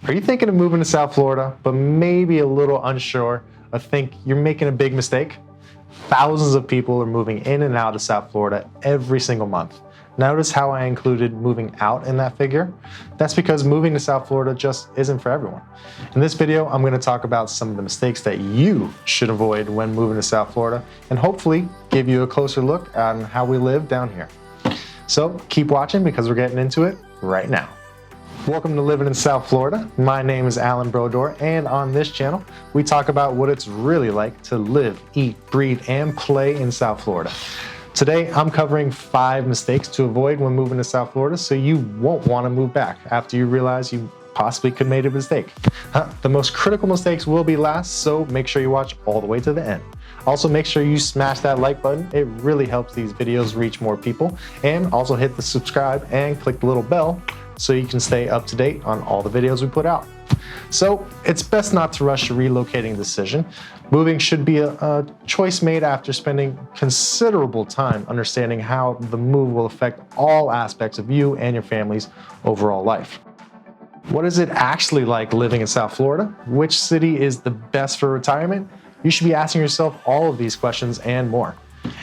Are you thinking of moving to South Florida, but maybe a little unsure or think you're making a big mistake? Thousands of people are moving in and out of South Florida every single month. Notice how I included moving out in that figure? That's because moving to South Florida just isn't for everyone. In this video, I'm going to talk about some of the mistakes that you should avoid when moving to South Florida and hopefully give you a closer look on how we live down here. So keep watching because we're getting into it right now. Welcome to Living in South Florida. My name is Alan Brodeur, and on this channel, we talk about what it's really like to live, eat, breathe, and play in South Florida. Today, I'm covering 5 mistakes to avoid when moving to South Florida so you won't want to move back after you realize you possibly could have made a mistake. The most critical mistakes will be last, so make sure you watch all the way to the end. Also, make sure you smash that like button. It really helps these videos reach more people. And also hit the subscribe and click the little bell so you can stay up to date on all the videos we put out. So it's best not to rush a relocating decision. Moving should be a choice made after spending considerable time understanding how the move will affect all aspects of you and your family's overall life. What is it actually like living in South Florida? Which city is the best for retirement? You should be asking yourself all of these questions and more.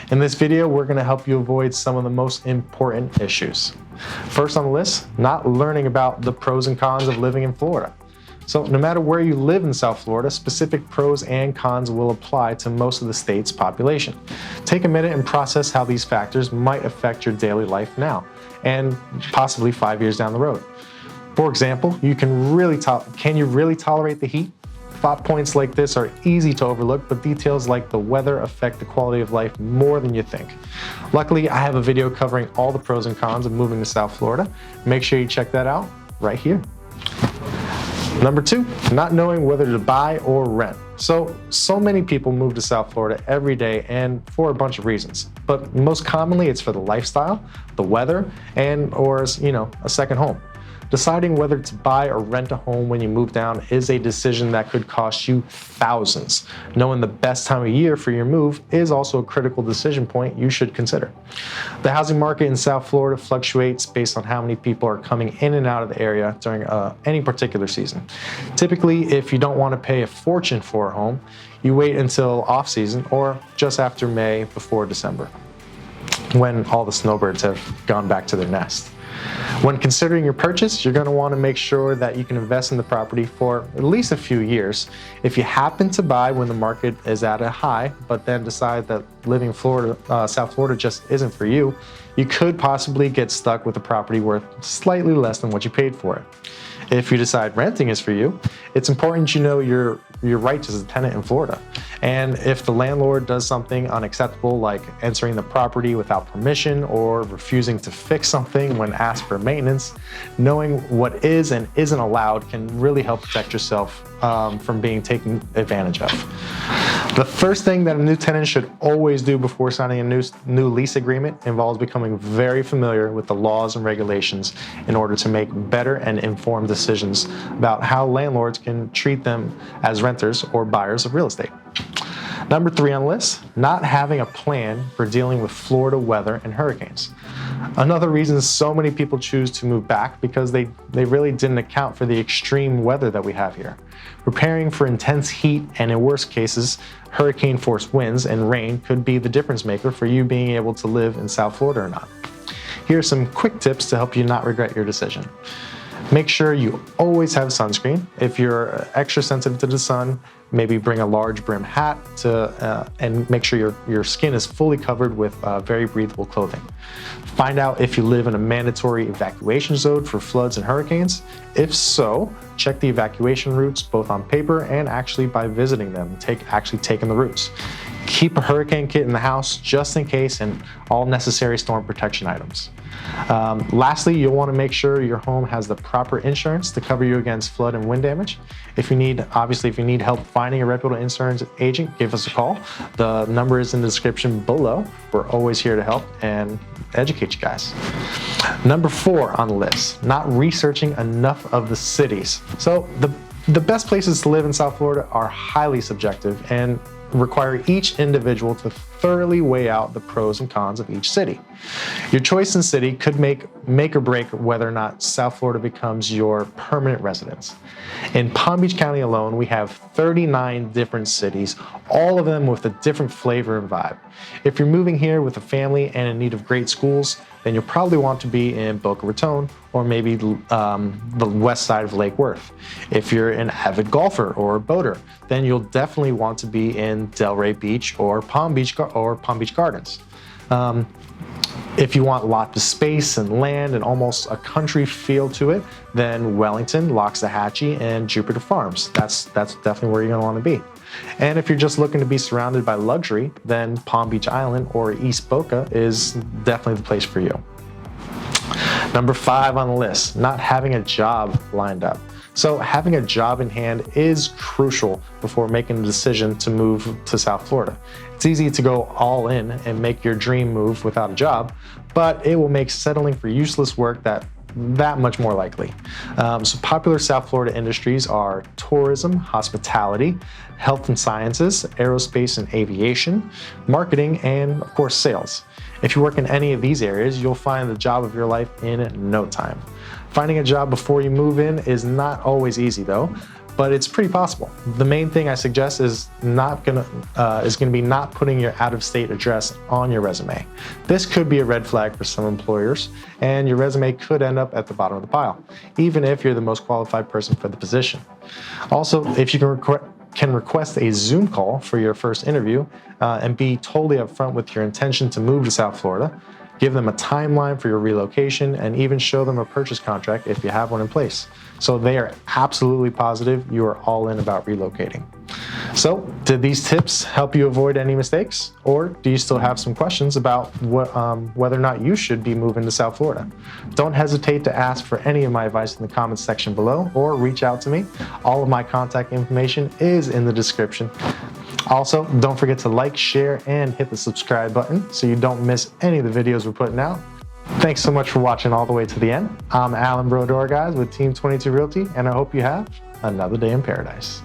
In this video, we're going to help you avoid some of the most important issues. First on the list, not learning about the pros and cons of living in Florida. So no matter where you live in South Florida, specific pros and cons will apply to most of the state's population. Take a minute and process how these factors might affect your daily life now and possibly 5 years down the road. For example, can you really tolerate the heat? Thought points like this are easy to overlook, but details like the weather affect the quality of life more than you think. Luckily, I have a video covering all the pros and cons of moving to South Florida. Make sure you check that out right here. Number 2, not knowing whether to buy or rent. So many people move to South Florida every day and for a bunch of reasons, but most commonly it's for the lifestyle, the weather, or a second home. Deciding whether to buy or rent a home when you move down is a decision that could cost you thousands. Knowing the best time of year for your move is also a critical decision point you should consider. The housing market in South Florida fluctuates based on how many people are coming in and out of the area during any particular season. Typically, if you don't want to pay a fortune for a home, you wait until off-season or just after May before December, when all the snowbirds have gone back to their nest. When considering your purchase, you're going to want to make sure that you can invest in the property for at least a few years. If you happen to buy when the market is at a high, but then decide that living in South Florida just isn't for you, you could possibly get stuck with a property worth slightly less than what you paid for it. If you decide renting is for you, it's important you know your rights as a tenant in Florida. And if the landlord does something unacceptable like entering the property without permission or refusing to fix something when asked for maintenance, knowing what is and isn't allowed can really help protect yourself from being taken advantage of. The first thing that a new tenant should always do before signing a new lease agreement involves becoming very familiar with the laws and regulations in order to make better and informed decisions about how landlords can treat them as renters or buyers of real estate. Number 3 on the list, not having a plan for dealing with Florida weather and hurricanes. Another reason so many people choose to move back because they really didn't account for the extreme weather that we have here. Preparing for intense heat and, in worst cases, hurricane-force winds and rain could be the difference maker for you being able to live in South Florida or not. Here are some quick tips to help you not regret your decision. Make sure you always have sunscreen. If you're extra sensitive to the sun, maybe bring a large brim hat and make sure your skin is fully covered with very breathable clothing. Find out if you live in a mandatory evacuation zone for floods and hurricanes. If so, check the evacuation routes both on paper and actually by visiting them, actually taking the routes. Keep a hurricane kit in the house just in case and all necessary storm protection items. Lastly, you'll want to make sure your home has the proper insurance to cover you against flood and wind damage. If you need help finding a reputable insurance agent, give us a call. The number is in the description below. We're always here to help and educate you guys. Number 4 on the list, not researching enough of the cities. So the best places to live in South Florida are highly subjective and require each individual to thoroughly weigh out the pros and cons of each city. Your choice in city could make or break whether or not South Florida becomes your permanent residence. In Palm Beach County alone, we have 39 different cities, all of them with a different flavor and vibe. If you're moving here with a family and in need of great schools, then you'll probably want to be in Boca Raton or maybe the west side of Lake Worth. If you're an avid golfer or boater, then you'll definitely want to be in Delray Beach or Palm Beach Gardens. If you want lots of space and land and almost a country feel to it, then Wellington, Loxahatchee, and Jupiter Farms. That's definitely where you're gonna wanna be. And if you're just looking to be surrounded by luxury, then Palm Beach Island or East Boca is definitely the place for you. Number 5 on the list, not having a job lined up. So having a job in hand is crucial before making the decision to move to South Florida. It's easy to go all in and make your dream move without a job, but it will make settling for useless work that much more likely. So popular South Florida industries are tourism, hospitality, health and sciences, aerospace and aviation, marketing, and of course sales. If you work in any of these areas, you'll find the job of your life in no time. Finding a job before you move in is not always easy though, but it's pretty possible. The main thing I suggest is gonna be not putting your out-of-state address on your resume. This could be a red flag for some employers, and your resume could end up at the bottom of the pile, even if you're the most qualified person for the position. Also, if you can request a Zoom call for your first interview and be totally upfront with your intention to move to South Florida, give them a timeline for your relocation, and even show them a purchase contract if you have one in place. So they are absolutely positive you are all in about relocating. So did these tips help you avoid any mistakes? Or do you still have some questions about whether or not you should be moving to South Florida? Don't hesitate to ask for any of my advice in the comments section below or reach out to me. All of my contact information is in the description. Also, don't forget to like, share, and hit the subscribe button so you don't miss any of the videos we're putting out. Thanks so much for watching all the way to the end. I'm Alan Brodeur, guys, with Team 22 Realty, and I hope you have another day in paradise.